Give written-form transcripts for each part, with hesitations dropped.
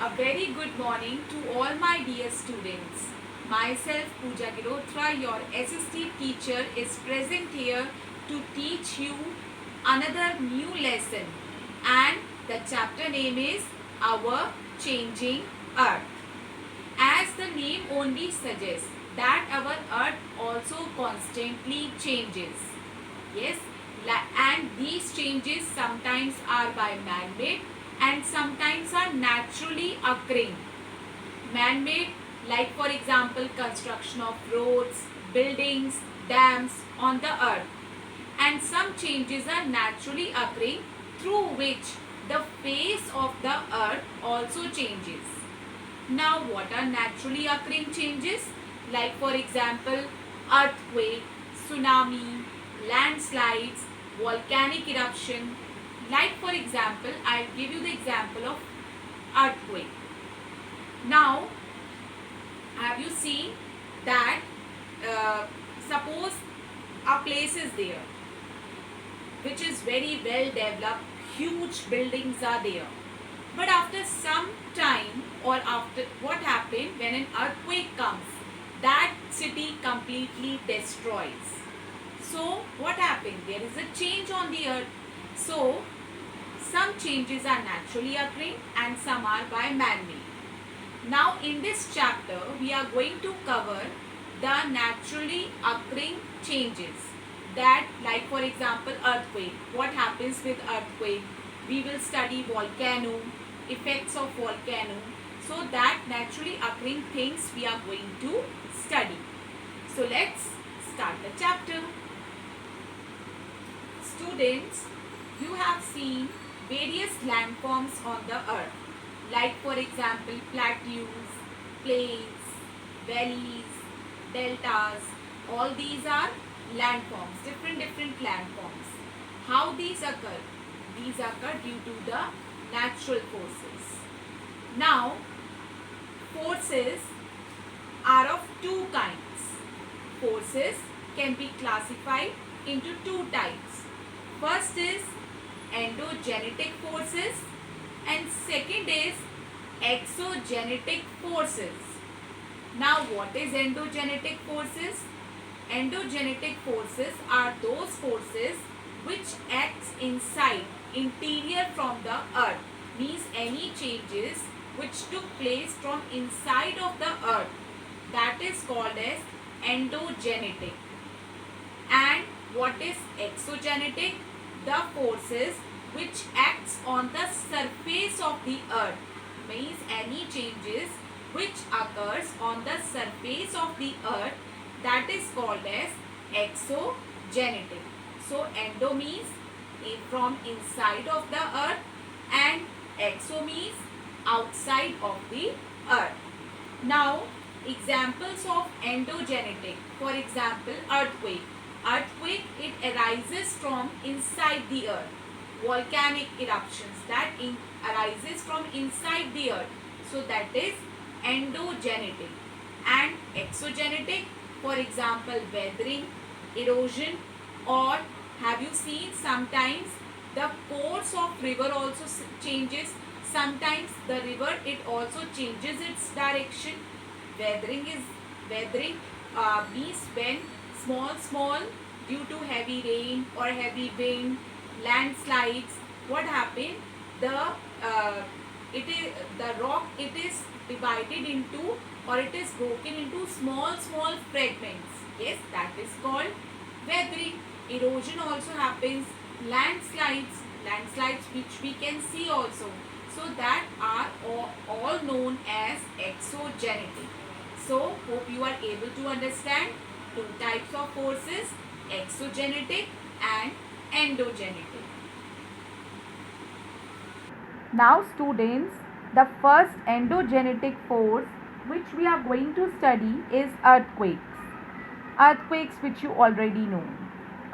A very good morning to all my dear students. Myself Pooja Girotra, your SST teacher, is present here to teach you another new lesson, and the chapter name is Our Changing Earth. As the name only suggests that our earth also constantly changes. Yes, and these changes sometimes are by man-made and sometimes are naturally occurring. Man-made, like for example construction of roads, buildings, dams on the earth, and some changes are naturally occurring through which the face of the earth also changes. Now, what are naturally occurring changes? Like for example, earthquake, tsunami, landslides, volcanic eruption. Like for example, I'll give you the example of earthquake. Now, have you seen that suppose a place is there which is very well developed, huge buildings are there. But after some time, or after what happened when an earthquake comes, that city completely destroys. So what happened? There is a change on the earth. So some changes are naturally occurring and some are by man-made. Now in this chapter, we are going to cover the naturally occurring changes. That, like for example, earthquake. What happens with earthquake? We will study volcano, effects of volcano. So that naturally occurring things we are going to study. So let's start the chapter. Students, you have seen various landforms on the earth, like for example plateaus, plains, valleys, deltas. All these are landforms, different landforms. How these occur? These occur due to the natural forces. Now, forces are of two kinds. Forces can be classified into two types. First is endogenetic forces and second is exogenetic forces. Now, what is endogenetic forces? Endogenetic forces are those forces which acts inside, interior from the earth, means any changes which took place from inside of the earth, that is called as endogenetic. And what is exogenetic? The forces which acts on the surface of the earth, means any changes which occurs on the surface of the earth, that is called as exogenetic. So endo means from inside of the earth and exo means outside of the earth. Now, examples of endogenetic. For example, earthquake. Earthquake, it arises from inside the earth. Volcanic eruptions, that arises from inside the earth. So that is endogenetic. And exogenetic, for example, weathering, erosion, or have you seen sometimes the course of river also changes. Sometimes the river, it also changes its direction. Weathering means when small due to heavy rain or heavy wind, landslides, what happened? The rock, it is divided into, or it is broken into small fragments. Yes, that is called weathering. Erosion also happens. Landslides which we can see also. So that are all known as exogenetic. So hope you are able to understand two types of forces, exogenetic and endogenetic. Now students, the first endogenetic force which we are going to study is earthquakes. Earthquakes, which you already know.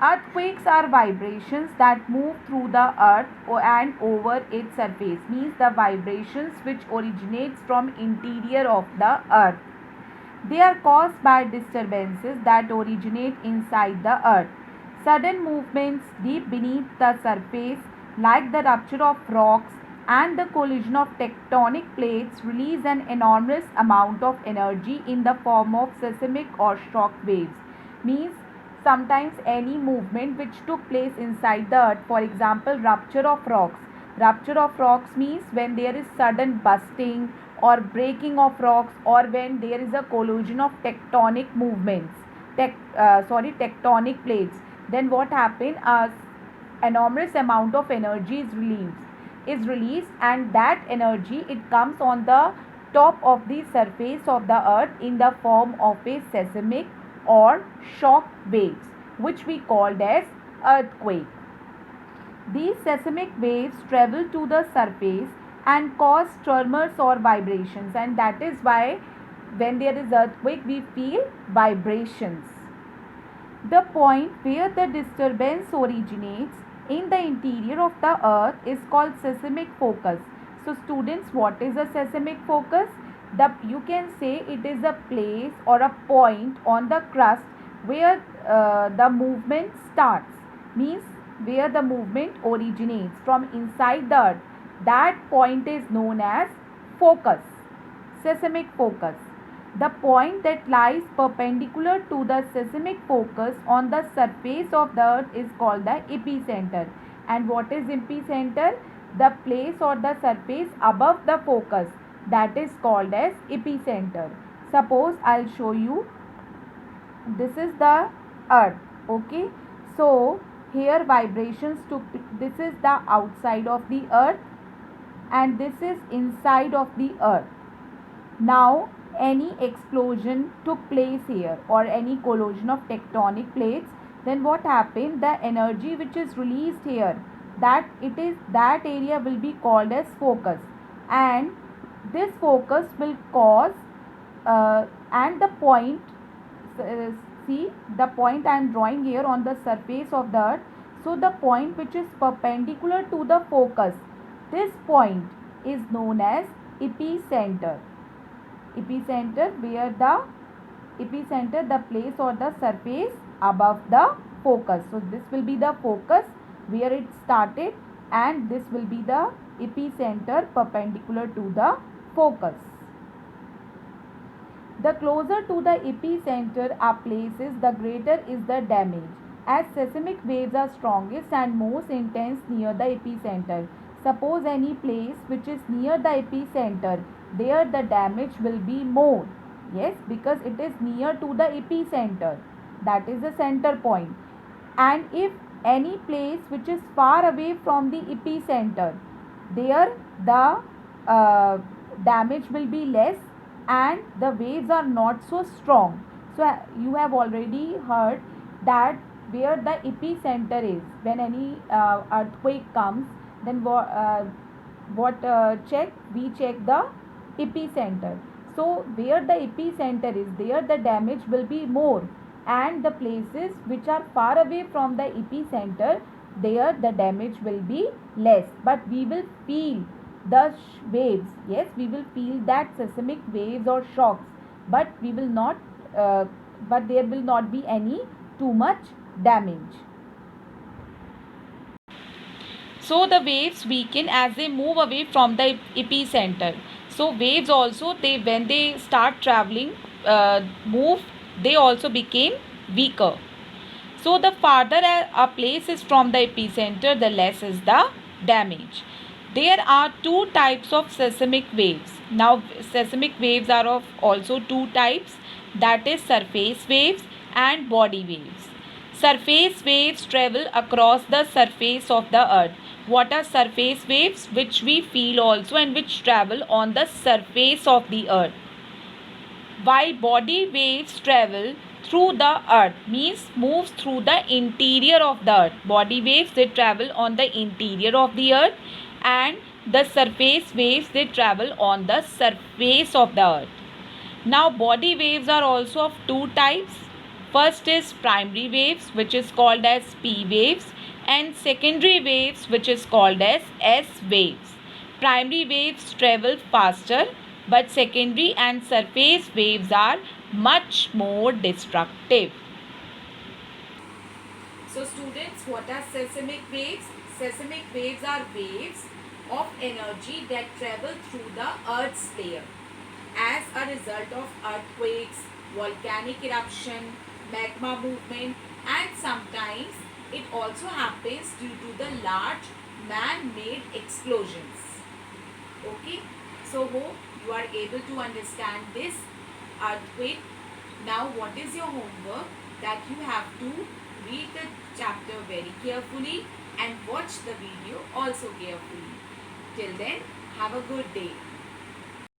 Earthquakes are vibrations that move through the earth and over its surface, means the vibrations which originates from interior of the earth. They are caused by disturbances that originate inside the earth. Sudden movements deep beneath the surface, like the rupture of rocks, and the collision of tectonic plates release an enormous amount of energy in the form of seismic or shock waves. Means sometimes any movement which took place inside the earth, for example rupture of rocks. Rupture of rocks means when there is sudden busting or breaking of rocks, or when there is a collision of tectonic movements, tectonic plates. Then what happen? A enormous amount of energy is released, and that energy, it comes on the top of the surface of the earth in the form of a seismic or shock waves, which we called as earthquake. These seismic waves travel to the surface and cause tremors or vibrations, and that is why when there is earthquake we feel vibrations. The point where the disturbance originates in the interior of the earth is called seismic focus. So students, what is a seismic focus? You can say it is a place or a point on the crust where the movement starts, means where the movement originates from inside the earth. That point is known as focus, seismic focus. The point that lies perpendicular to the seismic focus on the surface of the earth is called the epicenter. And what is epicenter? The place or the surface above the focus, that is called as epicenter. Suppose I'll show you, this is the earth, okay? So here vibrations took, this is the outside of the earth and this is inside of the earth. Now any explosion took place here or any collision of tectonic plates, then what happened? The energy which is released here, that area will be called as focus, and this focus will cause and the point, see the point I am drawing here on the surface of the earth. So the point which is perpendicular to the focus, this point is known as epicenter. Epicenter, where the epicenter, the place or the surface above the focus. So this will be the focus where it started, and this will be the epicenter perpendicular to the focus. The closer to the epicenter a place is, the greater is the damage, as seismic waves are strongest and most intense near the epicenter. Suppose any place which is near the epicenter, there the damage will be more. Yes, because it is near to the epicenter, that is the center point. And if any place which is far away from the epicenter, there the damage will be less and the waves are not so strong. So you have already heard that where the epicenter is, when any earthquake comes, then we check the epicenter. So where the epicenter is, there the damage will be more, and the places which are far away from the epicenter, there the damage will be less, but we will feel the waves. Yes, we will feel that seismic waves or shocks, but we will not but there will not be any too much damage. So the waves weaken as they move away from the epicenter. So waves also, when they start traveling, move, they also became weaker. So the farther a place is from the epicenter, the less is the damage. There are two types of seismic waves. Now seismic waves are of also two types, that is surface waves and body waves. Surface waves travel across the surface of the earth. What are surface waves? Which we feel also and which travel on the surface of the earth. While body waves travel through the earth, means moves through the interior of the earth. Body waves, they travel on the interior of the earth, and the surface waves, they travel on the surface of the earth. Now body waves are also of two types. First is primary waves, which is called as P waves, and secondary waves, which is called as S waves. Primary waves travel faster, but secondary and surface waves are much more destructive. So students, what are seismic waves? Seismic waves are waves of energy that travel through the Earth's layer as a result of earthquakes, volcanic eruption, magma movement, and sometimes it also happens due to the large man-made explosions. Okay, so hope you are able to understand this earthquake. Now what is your homework? That you have to read the chapter very carefully and watch the video also carefully. Till then, have a good day.